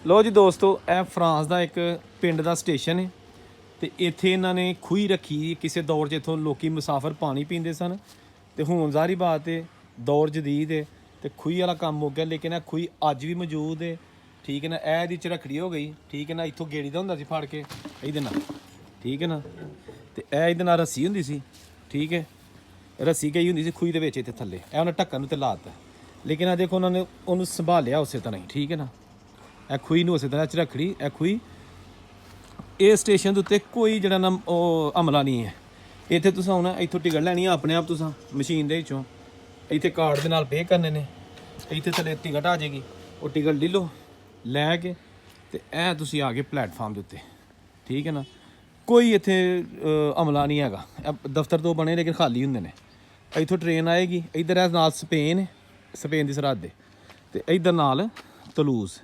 लो जी दोस्तों, यह फ्रांस का एक पिंड का स्टेशन है। तो इत्थे इन्होंने खूही रखी किसी दौर च इतों लोग मुसाफिर पानी पीते सन। तो हुण ज़ाहिर बात है दौर जदीद है तो खूही वाला काम हो गया, लेकिन खूही अज भी मौजूद है। ठीक है ना, यह झरखड़ी हो गई। ठीक है ना, इतों गेड़ी का होंदा सी फड़ के ये नाल। ठीक है ना, तो यह ये नाल रस्सी होंदी सी। ठीक है, रस्सी गई होंदी सी खूही दे विच इत्थे थल्ले, यह उन्हें ढक्कन ते लाता। लेकिन आ देखो उन्होंने उन्होंने संभालिया उस तरह ही। ठीक है ना, यह खूही उस तरह झरखड़ी यह खूही। इस स्टेशन के उत्ते कोई जड़ा ना हमला नहीं है। इत्थे तुस आना, इत्थों टिकट लैनी अपने आप, तुस मशीन दे विचों इत्थे कार्ड दे नाल पे करने ने। इत्थे थल्ले टिकट आ जाएगी, वो टिकट ले लो, लैके ते ऐ तुसी आ गए प्लेटफार्म के उत्ते। ठीक है ना, कोई इत्थे हमला नहीं हैगा। दफ्तर तो बने लेकिन खाली होंदे ने। इत्थों ट्रेन आएगी, इधर है नाल स्पेन, स्पेन की सरहद है, तो इधर नाल तलूज़।